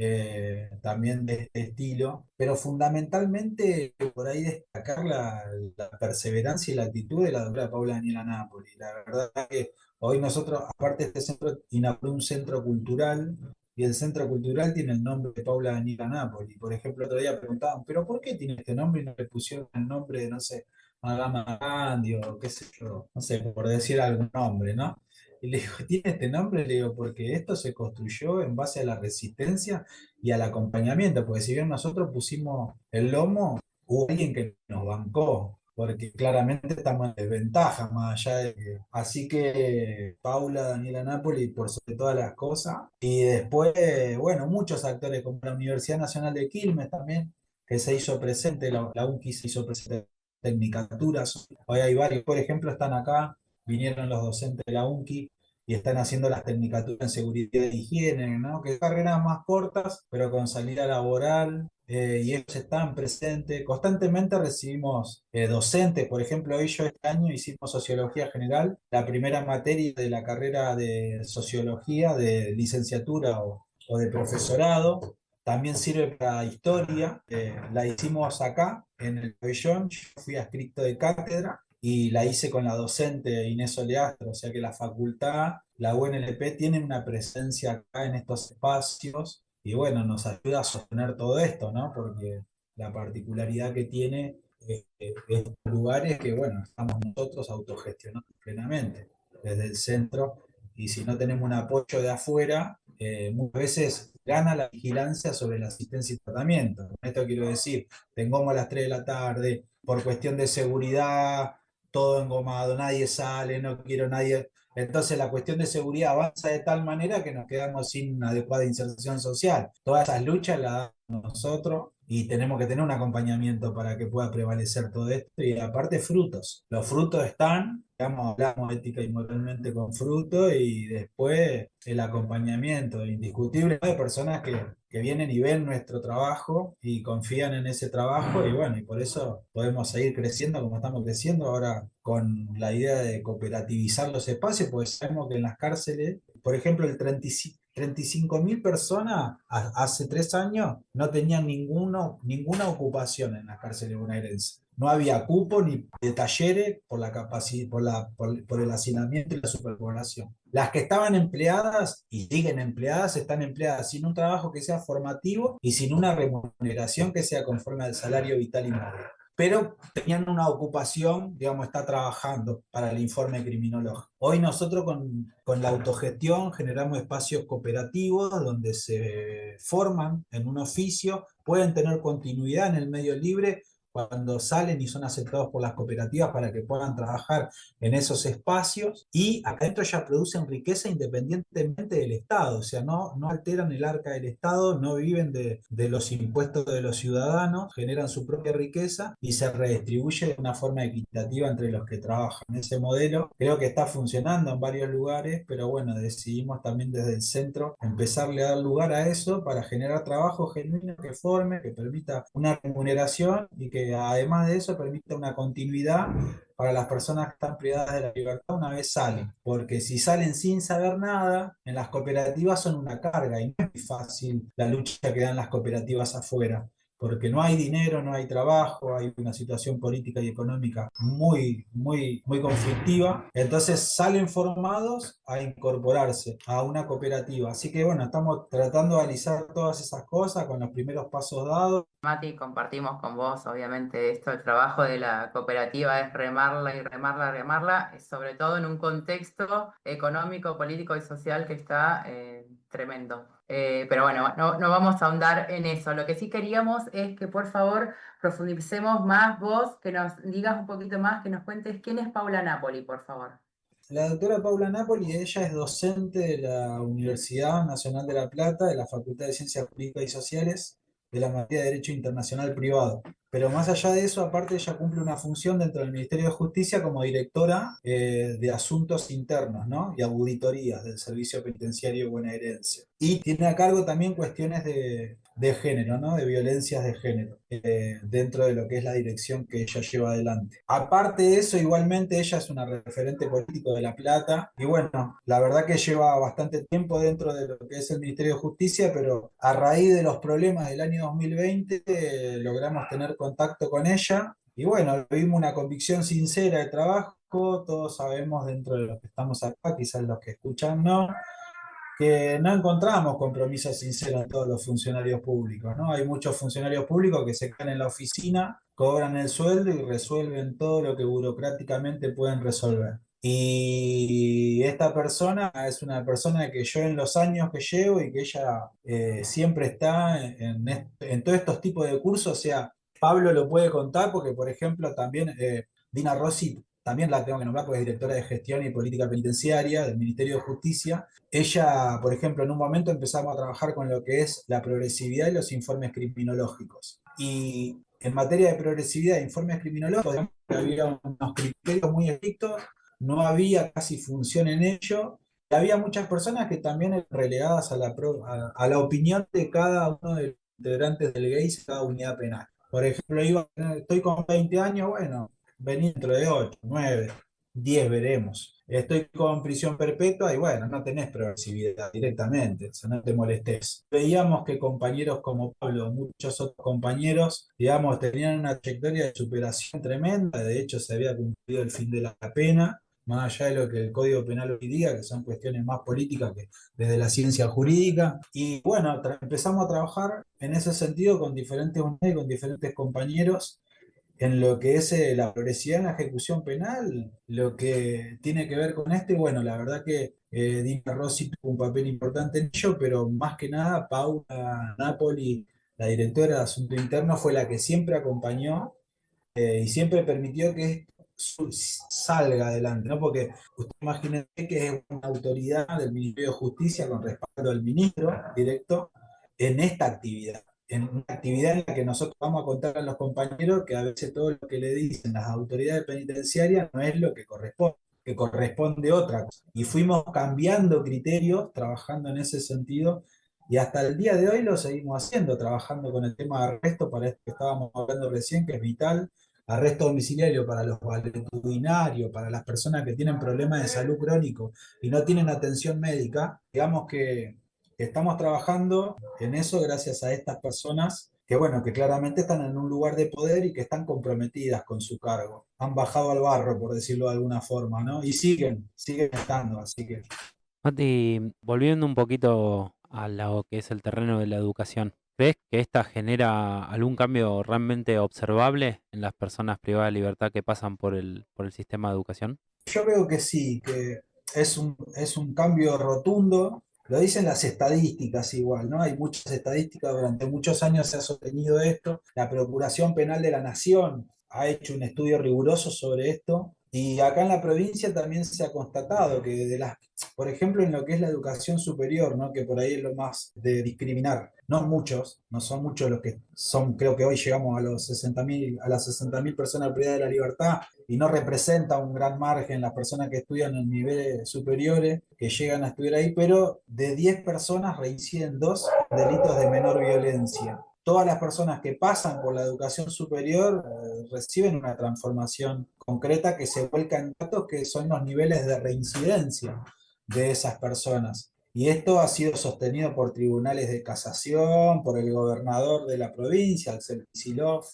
también de este estilo, pero fundamentalmente por ahí destacar la perseverancia y la actitud de la doctora Paula Daniela Napoli. La verdad que hoy nosotros, aparte de este centro, inauguró un centro cultural, y el centro cultural tiene el nombre de Paula Daniela Napoli. Por ejemplo, otro día preguntaban, ¿pero por qué tiene este nombre y no le pusieron el nombre de, no sé, Madama Gandhi o qué sé yo, no sé, por decir algún nombre, ¿no? Y le digo, ¿tiene este nombre? Le digo, porque esto se construyó en base a la resistencia y al acompañamiento, porque si bien nosotros pusimos el lomo, hubo alguien que nos bancó, porque claramente estamos en desventaja, más allá de que... Así que Paula, Daniela Napoli, por sobre todas las cosas, y después, bueno, muchos actores, como la Universidad Nacional de Quilmes también, que se hizo presente, la UNCI se hizo presente, tecnicaturas, hoy hay varios, por ejemplo, están acá, vinieron los docentes de la UNCI y están haciendo las tecnicaturas en seguridad e higiene, ¿no? Que son carreras más cortas, pero con salida laboral, y ellos están presentes. Constantemente recibimos docentes, por ejemplo, hoy yo este año hicimos Sociología General, la primera materia de la carrera de Sociología, de licenciatura o de profesorado. También sirve para historia, la hicimos acá en el pabellón, yo fui adscrito de cátedra y la hice con la docente Inés Oleastro, o sea que la facultad, la UNLP, tiene una presencia acá en estos espacios y bueno, nos ayuda a sostener todo esto, ¿no? Porque la particularidad que tiene estos lugares que, bueno, estamos nosotros autogestionando plenamente desde el centro, y si no tenemos un apoyo de afuera, muchas veces gana la vigilancia sobre la asistencia y tratamiento. Con esto quiero decir, tengamos a las 3 de la tarde, por cuestión de seguridad, todo engomado, nadie sale, no quiero nadie. Entonces la cuestión de seguridad avanza de tal manera que nos quedamos sin una adecuada inserción social. Todas esas luchas las damos nosotros y tenemos que tener un acompañamiento para que pueda prevalecer todo esto. Y aparte frutos. Los frutos están, digamos, hablamos ética y moralmente con frutos, y después el acompañamiento indiscutible de personas que vienen y ven nuestro trabajo y confían en ese trabajo, y bueno, y por eso podemos seguir creciendo como estamos creciendo ahora con la idea de cooperativizar los espacios, porque sabemos que en las cárceles, por ejemplo, el 35.000 personas hace 3 años no tenían ninguna ocupación en las cárceles bonaerenses. No había cupo ni de talleres por la capacidad, por el hacinamiento y la superpoblación. Las que estaban empleadas y siguen empleadas, están empleadas sin un trabajo que sea formativo y sin una remuneración que sea conforme al salario vital y móvil. Pero tenían una ocupación, digamos, está trabajando para el informe criminológico. Hoy nosotros con la autogestión generamos espacios cooperativos donde se forman en un oficio, pueden tener continuidad en el medio libre cuando salen y son aceptados por las cooperativas para que puedan trabajar en esos espacios, y acá adentro ya producen riqueza independientemente del Estado, o sea, no alteran el arca del Estado, no viven de los impuestos de los ciudadanos, generan su propia riqueza y se redistribuye de una forma equitativa entre los que trabajan. Ese modelo creo que está funcionando en varios lugares, pero bueno, decidimos también desde el centro empezarle a dar lugar a eso para generar trabajo genuino que forme, que permita una remuneración y que además de eso permita una continuidad para las personas que están privadas de la libertad una vez salen, porque si salen sin saber nada, en las cooperativas son una carga y no es muy fácil la lucha que dan las cooperativas afuera. porque no hay dinero, no hay trabajo, hay una situación política y económica muy conflictiva. Entonces salen formados a incorporarse a una cooperativa. Así que bueno, estamos tratando de analizar todas esas cosas con los primeros pasos dados. Mati, compartimos con vos, obviamente, esto, el trabajo de la cooperativa es remarla y remarla, remarla, sobre todo en un contexto económico, político y social que está tremendo. Pero bueno, no vamos a ahondar en eso. Lo que sí queríamos es que por favor profundicemos más vos, que nos digas un poquito más, que nos cuentes quién es Paula Napoli, por favor. La doctora Paula Napoli, ella es docente de la Universidad Nacional de La Plata, de la Facultad de Ciencias Políticas y Sociales, de la materia de Derecho Internacional Privado. Pero más allá de eso, aparte ella cumple una función dentro del Ministerio de Justicia como directora de Asuntos Internos, ¿no? Y auditorías del Servicio Penitenciario Bonaerense. Y tiene a cargo también cuestiones de género, ¿no? De violencias de género, dentro de lo que es la dirección que ella lleva adelante. Aparte de eso, igualmente ella es una referente político de La Plata, y bueno, la verdad que lleva bastante tiempo dentro de lo que es el Ministerio de Justicia, pero a raíz de los problemas del año 2020 logramos tener contacto con ella, y bueno, vimos una convicción sincera de trabajo. Todos sabemos dentro de los que estamos acá, quizás los que escuchan no, que no encontramos compromiso sincero en todos los funcionarios públicos, ¿no? Hay muchos funcionarios públicos que se quedan en la oficina, cobran el sueldo y resuelven todo lo que burocráticamente pueden resolver. Y esta persona es una persona que yo en los años que llevo y que ella siempre está en todos estos tipos de cursos, o sea, Pablo lo puede contar porque, por ejemplo, también Dina Rossi, también la tengo que nombrar porque es directora de Gestión y Política Penitenciaria del Ministerio de Justicia. Ella, por ejemplo, en un momento empezamos a trabajar con lo que es la progresividad y los informes criminológicos. Y en materia de progresividad e informes criminológicos, digamos que había unos criterios muy estrictos, no había casi función en ello. Y había muchas personas que también eran relegadas a la opinión de cada uno de los integrantes del GACE, cada unidad penal. Por ejemplo, estoy con 20 años, bueno, vení dentro de 8, 9, 10 veremos. Estoy con prisión perpetua y bueno, no tenés progresividad directamente, o sea, no te molestes. Veíamos que compañeros como Pablo, muchos otros compañeros, digamos, tenían una trayectoria de superación tremenda, de hecho se había cumplido el fin de la pena, más allá de lo que el Código Penal hoy diga, que son cuestiones más políticas que desde la ciencia jurídica. Y bueno, empezamos a trabajar en ese sentido con diferentes unidades, con diferentes compañeros, en lo que es la progresividad en la ejecución penal, lo que tiene que ver con esto, y bueno, la verdad que Dina Rossi tuvo un papel importante en ello, pero más que nada Paula Napoli, la directora de Asuntos Internos, fue la que siempre acompañó y siempre permitió que salga adelante, ¿no? Porque usted imagínese que es una autoridad del Ministerio de Justicia con respaldo del ministro directo en esta actividad, en una actividad en la que nosotros vamos a contar a los compañeros que a veces todo lo que le dicen las autoridades penitenciarias no es lo que corresponde otra cosa. Y fuimos cambiando criterios, trabajando en ese sentido, y hasta el día de hoy lo seguimos haciendo, trabajando con el tema de arresto, para esto que estábamos hablando recién, que es vital, arresto domiciliario para los valetudinarios, para las personas que tienen problemas de salud crónico y no tienen atención médica. Digamos que estamos trabajando en eso gracias a estas personas que, bueno, que claramente están en un lugar de poder y que están comprometidas con su cargo. Han bajado al barro, por decirlo de alguna forma, ¿no? Y siguen estando, así que... Mati, volviendo un poquito a lo que es el terreno de la educación, ¿crees que esta genera algún cambio realmente observable en las personas privadas de libertad que pasan por el sistema de educación? Yo veo que sí, que es un cambio rotundo. Lo dicen las estadísticas igual, ¿no? Hay muchas estadísticas, durante muchos años se ha sostenido esto. La Procuración Penal de la Nación ha hecho un estudio riguroso sobre esto. Y acá en la provincia también se ha constatado que por ejemplo, en lo que es la educación superior, ¿no? Que por ahí es lo más de discriminar. No muchos, no son muchos los que son, creo que hoy llegamos a los 60.000, a las 60.000 personas privadas de la libertad, y no representa un gran margen las personas que estudian en niveles superiores, que llegan a estudiar ahí, pero de 10 personas reinciden 2 delitos de menor violencia. Todas las personas que pasan por la educación superior reciben una transformación concreta que se vuelca en datos que son los niveles de reincidencia de esas personas. Y esto ha sido sostenido por tribunales de casación, por el gobernador de la provincia, Axel Kicillof,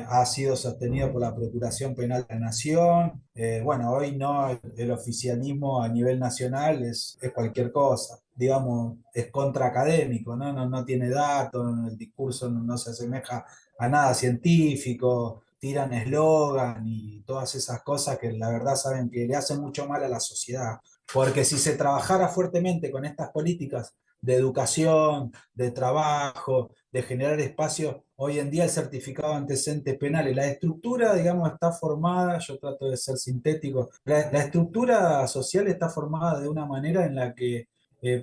ha sido sostenido por la Procuración Penal de la Nación. Bueno, hoy no, el oficialismo a nivel nacional es cualquier cosa, digamos, es contraacadémico, ¿no? No tiene datos, el discurso no se asemeja a nada científico, tiran eslogan y todas esas cosas que la verdad saben que le hacen mucho mal a la sociedad. Porque si se trabajara fuertemente con estas políticas de educación, de trabajo, de generar espacios, hoy en día el certificado de antecedentes penales, la estructura, digamos, está formada, yo trato de ser sintético, la estructura social está formada de una manera en la que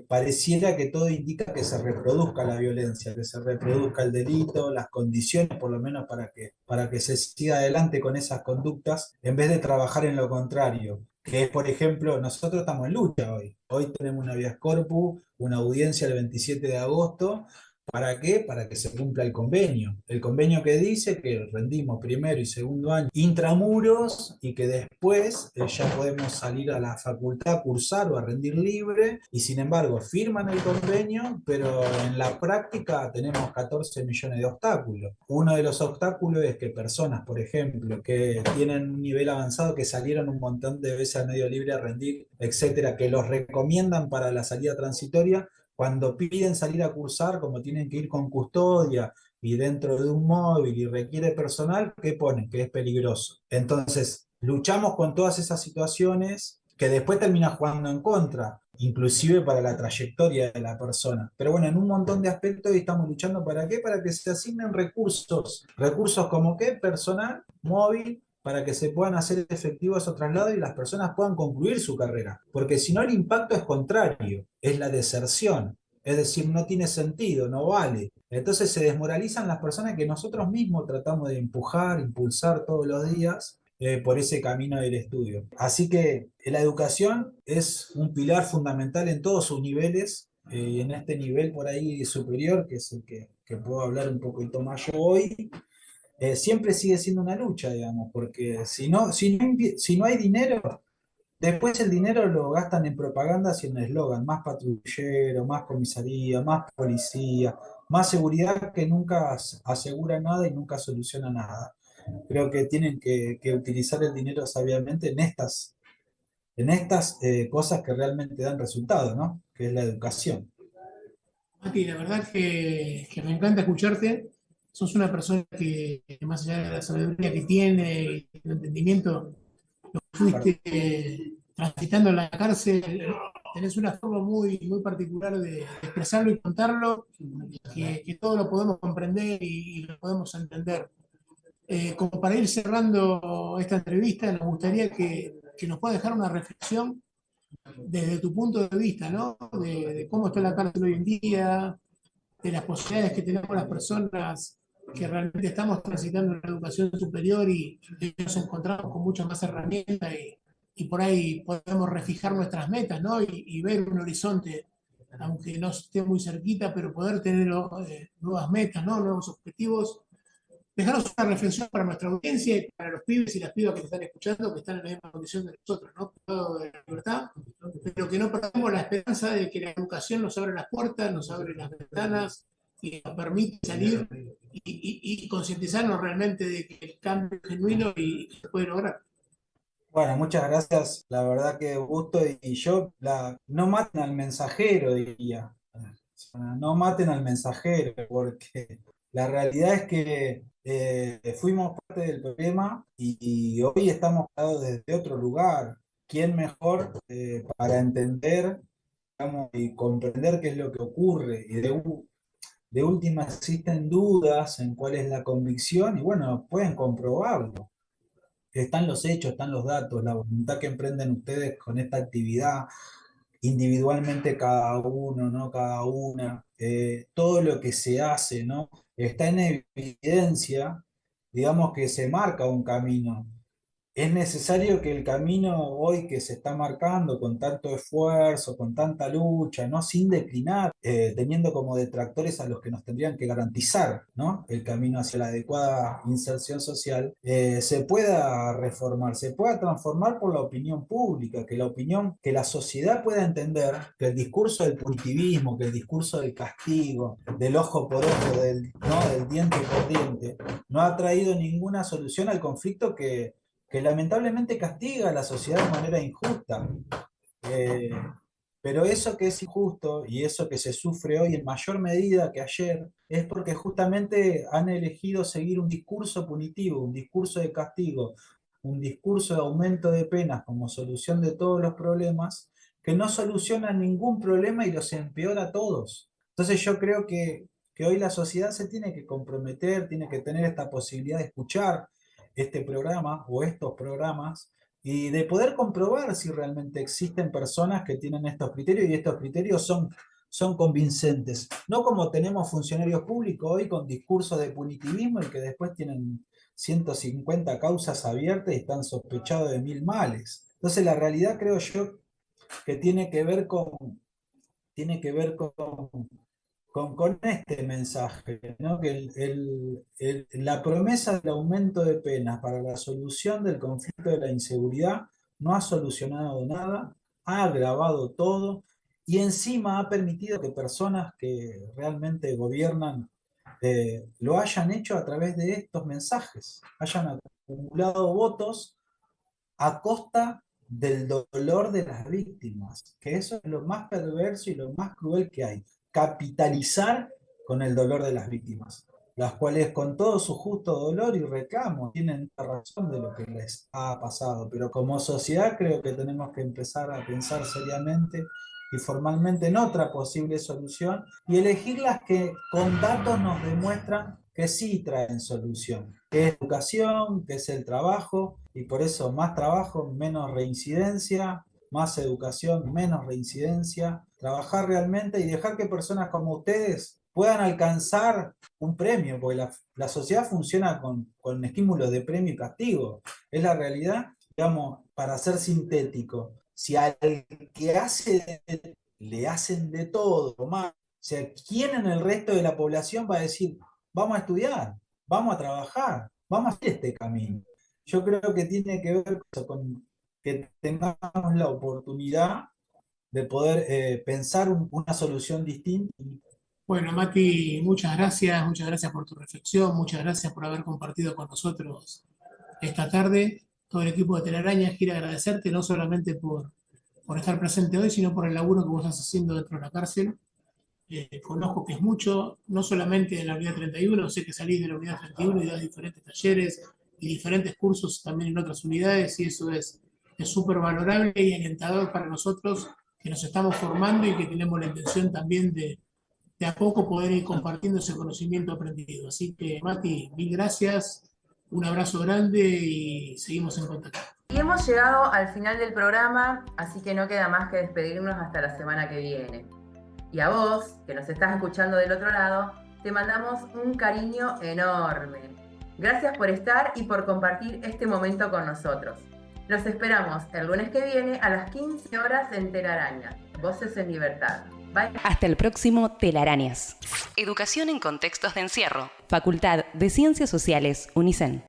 pareciera que todo indica que se reproduzca la violencia, que se reproduzca el delito, las condiciones por lo menos para que se siga adelante con esas conductas, en vez de trabajar en lo contrario, que es, por ejemplo, nosotros estamos en lucha hoy. Hoy tenemos un habeas corpus, una audiencia el 27 de agosto. ¿Para qué? Para que se cumpla el convenio. El convenio que dice que rendimos primero y segundo año intramuros y que después ya podemos salir a la facultad a cursar o a rendir libre y sin embargo firman el convenio, pero en la práctica tenemos 14 millones de obstáculos. Uno de los obstáculos es que personas, por ejemplo, que tienen un nivel avanzado, que salieron un montón de veces al medio libre a rendir, etcétera, que los recomiendan para la salida transitoria, cuando piden salir a cursar, como tienen que ir con custodia y dentro de un móvil y requiere personal, ¿qué ponen? Que es peligroso. Entonces, luchamos con todas esas situaciones que después termina jugando en contra, inclusive para la trayectoria de la persona. Pero bueno, en un montón de aspectos estamos luchando ¿para qué? Para que se asignen recursos. Recursos como qué? Personal, móvil, para que se puedan hacer efectivos esos traslados y las personas puedan concluir su carrera. Porque si no, el impacto es contrario, es la deserción. Es decir, no tiene sentido, no vale. Entonces se desmoralizan las personas que nosotros mismos tratamos de empujar, impulsar todos los días por ese camino del estudio. Así que la educación es un pilar fundamental en todos sus niveles, y en este nivel por ahí superior, que es el que puedo hablar un poquito más yo hoy, siempre sigue siendo una lucha, digamos, porque si no hay dinero, después el dinero lo gastan en propagandas y en eslogan, más patrullero, más comisaría, más policía, más seguridad que nunca asegura nada y nunca soluciona nada. Creo que tienen que utilizar el dinero sabiamente en estas cosas que realmente dan resultado, ¿no? Que es la educación. Mati, la verdad que me encanta escucharte. Sos una persona que más allá de la sabiduría que tiene y el entendimiento, lo fuiste transitando en la cárcel, tenés una forma muy, muy particular de expresarlo y contarlo, que todo lo podemos comprender y lo podemos entender. Como para ir cerrando esta entrevista, nos gustaría que nos puedas dejar una reflexión desde tu punto de vista, ¿no? De cómo está la cárcel hoy en día, de las posibilidades que tenemos las personas que realmente estamos transitando en la educación superior y nos encontramos con muchas más herramientas y por ahí podemos refijar nuestras metas, ¿no? Y ver un horizonte, aunque no esté muy cerquita, pero poder tener nuevas metas, ¿no? Nuevos objetivos. Dejaros una reflexión para nuestra audiencia y para los pibes y las pibas que te están escuchando, que están en la misma condición de nosotros, ¿no? Todo de la libertad, pero que no perdamos la esperanza de que la educación nos abre las puertas, nos abre las ventanas y nos permite salir y concientizarnos realmente de que el cambio es genuino y se puede lograr. Bueno, muchas gracias. La verdad que gusto y yo, no maten al mensajero, diría. O sea, no maten al mensajero, porque la realidad es que fuimos parte del problema y hoy estamos parados desde otro lugar. ¿Quién mejor para entender, digamos, y comprender qué es lo que ocurre? Y de última existen dudas en cuál es la convicción y bueno, pueden comprobarlo. Están los hechos, están los datos, la voluntad que emprenden ustedes con esta actividad, individualmente cada uno, ¿no? Cada una, todo lo que se hace, ¿no? Está en evidencia, digamos que se marca un camino. es necesario que el camino hoy que se está marcando con tanto esfuerzo, con tanta lucha, ¿no? Sin declinar, teniendo como detractores a los que nos tendrían que garantizar, ¿no? El camino hacia la adecuada inserción social, se pueda reformar, se pueda transformar por la opinión pública, que la sociedad pueda entender que el discurso del punitivismo, que el discurso del castigo, del ojo por ojo, ¿no? Del diente por diente, no ha traído ninguna solución al conflicto que lamentablemente castiga a la sociedad de manera injusta. Pero eso que es injusto y eso que se sufre hoy en mayor medida que ayer es porque justamente han elegido seguir un discurso punitivo, un discurso de castigo, un discurso de aumento de penas como solución de todos los problemas, que no soluciona ningún problema y los empeora a todos. Entonces yo creo que hoy la sociedad se tiene que comprometer, tiene que tener esta posibilidad de escuchar este programa o estos programas y de poder comprobar si realmente existen personas que tienen estos criterios y estos criterios son convincentes. No como tenemos funcionarios públicos hoy con discursos de punitivismo y que después tienen 150 causas abiertas y están sospechados de 1000 males. Entonces la realidad creo yo que tiene que ver con este mensaje, ¿no? Que la promesa del aumento de penas para la solución del conflicto de la inseguridad no ha solucionado nada, ha agravado todo y encima ha permitido que personas que realmente gobiernan lo hayan hecho a través de estos mensajes, hayan acumulado votos a costa del dolor de las víctimas, que eso es lo más perverso y lo más cruel que hay, capitalizar con el dolor de las víctimas, las cuales con todo su justo dolor y reclamo tienen razón de lo que les ha pasado, pero como sociedad creo que tenemos que empezar a pensar seriamente y formalmente en otra posible solución y elegir las que con datos nos demuestran que sí traen solución, que es educación, que es el trabajo, y por eso más trabajo, menos reincidencia, más educación, menos reincidencia, trabajar realmente y dejar que personas como ustedes puedan alcanzar un premio, porque la sociedad funciona con estímulos de premio y castigo, es la realidad. Digamos, para ser sintético, si al que hace le hacen de todo, más, o sea, ¿quién en el resto de la población va a decir, vamos a estudiar, vamos a trabajar, vamos a hacer este camino? Yo creo que tiene que ver con que tengamos la oportunidad de poder pensar una solución distinta. Bueno, Mati, muchas gracias por tu reflexión, muchas gracias por haber compartido con nosotros esta tarde. Todo el equipo de Telarañas quiere agradecerte no solamente por estar presente hoy, sino por el laburo que vos estás haciendo dentro de la cárcel. Conozco que es mucho, no solamente en la unidad 31, sé que salís de la unidad 31 y das diferentes talleres y diferentes cursos también en otras unidades, y eso es súper valorable y alentador para nosotros que nos estamos formando y que tenemos la intención también de a poco poder ir compartiendo ese conocimiento aprendido. Así que, Mati, mil gracias, un abrazo grande y seguimos en contacto. Y hemos llegado al final del programa, así que no queda más que despedirnos hasta la semana que viene. Y a vos, que nos estás escuchando del otro lado, te mandamos un cariño enorme. Gracias por estar y por compartir este momento con nosotros. Los esperamos el lunes que viene a las 15 horas en Telarañas, Voces en Libertad. Bye. Hasta el próximo Telarañas. Educación en contextos de encierro. Facultad de Ciencias Sociales, UNICEN.